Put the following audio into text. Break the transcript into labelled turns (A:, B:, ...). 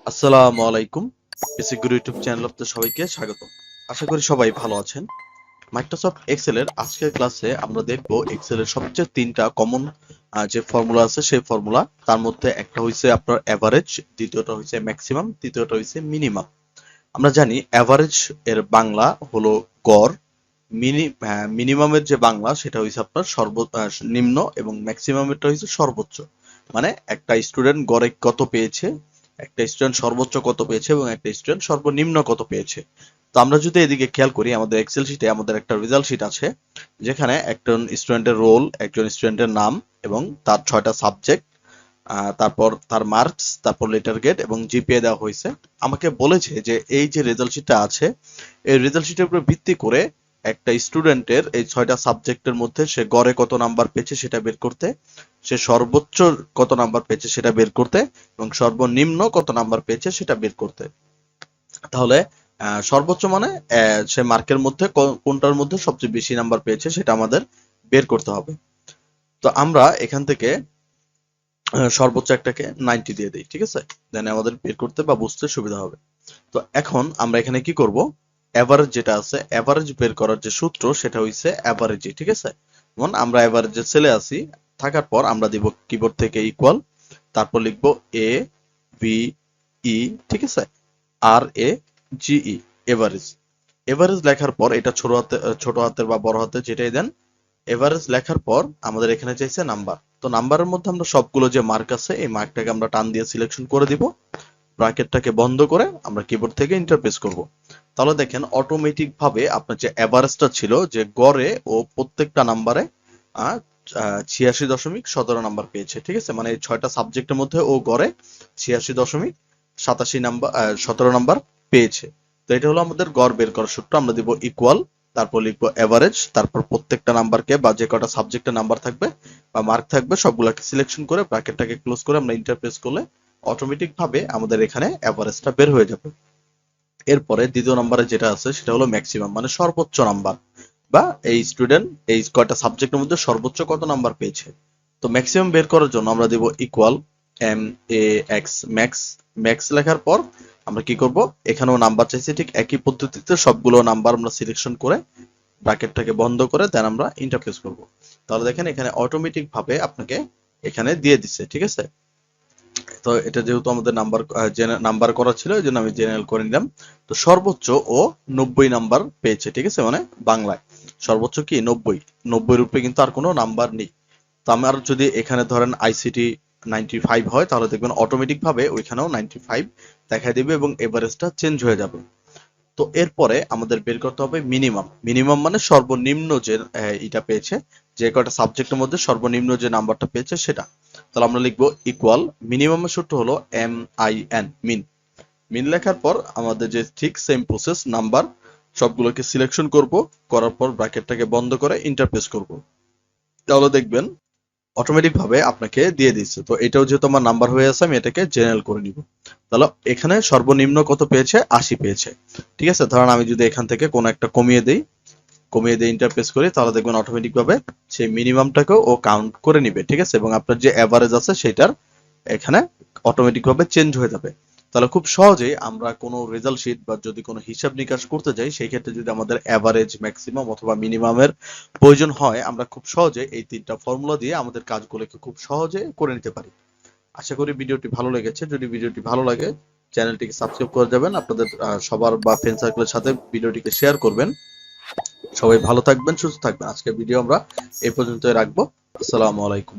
A: আসসালামু আলাইকুম। বেসিক গুরু YouTube channel আপনাদের সবাইকে স্বাগত। আশা করি সবাই ভালো আছেন। মাইক্রোসফট এক্সেলের আজকের ক্লাসে আমরা দেখব এক্সেলের সবচেয়ে তিনটা কমন যে ফর্মুলা আছে সেই ফর্মুলা। তার মধ্যে একটা হইছে আপনার এভারেজ, দ্বিতীয়টা হইছে ম্যাক্সিমাম, তৃতীয়টা হইছে মিনিমাম। আমরা জানি এভারেজ এর বাংলা হলো গড়, মিনিমামের যে বাংলা সেটা হইছে আপনার নিম্ন এবং ম্যাক্সিমামেরটা হইছে সর্বোচ্চ। মানে একটা স্টুডেন্ট গড়ে কত পেয়েছে, একটা স্টুডেন্ট সর্বোচ্চ কত পেয়েছে এবং একটা স্টুডেন্ট সর্বনিম্ন কত পেয়েছে। তো আমরা যদি এদিকে খেয়াল করি, আমাদের এক্সেল শিটে আমাদের একটা রেজাল্ট শিট আছে, যেখানে একজন স্টুডেন্টের রোল, একজন স্টুডেন্টের নাম এবং তার 6টা সাবজেক্ট, তারপর তার মার্কস, তারপর লেটার গ্রেড এবং জিপিএ দেওয়া হয়েছে। আমাকে বলেছে যে এই যে রেজাল্ট শিটটা আছে, এই রেজাল্ট শিটের উপর ভিত্তি করে একটা স্টুডেন্টের এই 6টা সাবজেক্টের মধ্যে সে গড়ে কত নাম্বার পেয়েছে সেটা বের করতে, সে সর্বোচ্চ কত নাম্বার পেয়েছে সেটা বের করতে এবং সর্বনিম্ন কত নাম্বার পেয়েছে সেটা বের করতে। তাহলে সর্বোচ্চ মানে সে মার্কের মধ্যে কোনটার মধ্যে সবচেয়ে বেশি নাম্বার পেয়েছে সেটা আমাদের বের করতে হবে। তো আমরা এখান থেকে সর্বোচ্চ একটাকে 90 দিয়ে দিই, ঠিক আছে? দেন আমাদের বের করতে বা বুঝতে সুবিধা হবে। তো এখন আমরা এখানে কি করব, এভারেজ যেটা আছে, এভারেজ বের করার যে সূত্র সেটা হইছে এভারেজই, ঠিক আছে? যেমন আমরা এভারেজের সেলে আছি, থাকার পর আমরা দিব কিবোর্ড থেকে ইকুয়াল, তারপর লিখব এ বি ই, ঠিক আছে, আর এ জি ই, এভারেজ। এভারেজ লেখার পর এটা ছোট হাতের বা বড় হাতের যেটাই দেন, এভারেজ লেখার পর আমাদের এখানে চাইছে নাম্বার। তো নাম্বারের মধ্যে আমরা সবগুলো যে মার্ক আছে এই মার্কটাকে আমরা টান দিয়ে সিলেকশন করে দিব, ব্র্যাকেটটাকে বন্ধ করে আমরা কিবোর্ড থেকে এন্টার প্রেস করব। তাহলে দেখেন অটোমেটিক ভাবে আপনার যে এভারেজটা ছিল, যে গড়ে ও প্রত্যেকটা নাম্বারে 86.17 নাম্বার পেয়েছে, ঠিক আছে? মানে এই 6টা সাবজেক্টের মধ্যে ও গড়ে 86.87 নাম্বার 17 নাম্বার পেয়েছে। তো এটা হলো আমাদের গড় বের করার সূত্র। আমরা দিব ইকুয়াল, তারপর লিখবো এভারেজ, তারপর প্রত্যেকটা নাম্বারকে বা যে কটা সাবজেক্টের নাম্বার থাকবে বা মার্ক থাকবে সবগুলোকে সিলেকশন করে ব্র্যাকেটটাকে ক্লোজ করে আমরা এন্টার প্রেস করলে অটোমেটিক ভাবে আমাদের এখানে এভারেজটা বের হয়ে যাবে। এরপরে দ্বিতীয় নম্বরে যেটা আছে সেটা হলো ম্যাক্সিমাম, মানে সর্বোচ্চ নাম্বার, বা এই স্টুডেন্ট এই কয়টা সাবজেক্টের মধ্যে সর্বোচ্চ কত নাম্বার পেয়েছে। তো ম্যাক্সিমাম বের করার জন্য আমরা দেব equal M A x, max. Max লেখার পর আমরা কি করব, এখানেও নাম্বার চাইছে, ঠিক একই পদ্ধতিতে সবগুলো নাম্বার আমরা সিলেকশন করে ব্র্যাকেটটাকে বন্ধ করে দেন আমরা এন্টার প্রেস করব। তাহলে দেখেন এখানে অটোমেটিক ভাবে আপনাকে এখানে দিয়ে দিচ্ছে, ঠিক আছে? তো এটা যেহেতু আমাদের নাম্বার করা ছিল, এই জন্য আমি জেনারেল করে নিলাম। তো সর্বোচ্চ ও 90 নাম্বার পেয়েছে, ঠিক আছে? মানে বাংলায় সর্বোচ্চ কি 90 রূপে, কিন্তু আর কোনো নাম্বার নেই। তো আমার যদি এখানে ধরেন আইসিটি 95 হয়, তাহলে দেখবেন অটোমেটিক ভাবে ওইখানেও 95 দেখা দিবে এবং এভারেজটা চেঞ্জ হয়ে যাবে। তো এরপরে আমাদের বের করতে হবে মিনিমাম। মিনিমাম মানে সর্বনিম্ন যে এটা পেয়েছে, যে কয়টা সাবজেক্টের মধ্যে সর্বনিম্ন যে নাম্বারটা পেয়েছে সেটা। তাহলে আমরা লিখবো ইকুয়াল, মিনিমামের সূত্র হলো এম আই এন, মিন। মিন লেখার পর আমাদের যে ঠিক সেম প্রসেস, নাম্বার সবগুলোকে সিলেকশন করব, করার পর ব্র্যাকেটটাকে বন্ধ করে ইন্টারপ্রেস করব। তাহলে দেখবেন অটোমেটিক ভাবে আপনাকে দিয়ে দিচ্ছে। তো এটাও যেহেতু আমার নাম্বার হয়ে আছে, আমি এটাকে জেনারেল করে নিব। তাহলে এখানে সর্বনিম্ন কত পেয়েছে, 80 পেয়েছে, ঠিক আছে? ধরেন আমি যদি এখান থেকে কোনো একটা কমিয়ে দিয়ে ইন্টারপ্রেস করি, তাহলে দেখবেন অটোমেটিক ভাবে সেই মিনিমামটাকেও ও কাউন্ট করে নিবে, ঠিক আছে? এবং আপনার যে এভারেজ আছে সেটার এখানে অটোমেটিক ভাবে চেঞ্জ হয়ে যাবে। তাহলে খুব সহজেই আমরা কোনো রেজাল্ট শিট বা যদি কোনো হিসাব নিকাশ করতে যাই, সেই ক্ষেত্রে যদি আমাদের এভারেজ, ম্যাক্সিমাম অথবা মিনিমামের প্রয়োজন হয়, আমরা খুব সহজে এই তিনটা ফর্মুলা দিয়ে আমাদের কাজগুলোকে খুব সহজে করে নিতে পারি। আশা করি ভিডিওটি ভালো লেগেছে। যদি ভিডিওটি ভালো লাগে, চ্যানেলটিকে সাবস্ক্রাইব করে যাবেন, আপনাদের সবার বা ফ্রেন্ড সার্কেলের সাথে ভিডিওটিকে শেয়ার করবেন। সবাই ভালো থাকবেন, সুস্থ থাকবেন। আজকের ভিডিও আমরা এই পর্যন্তই রাখবো। আসসালামু আলাইকুম।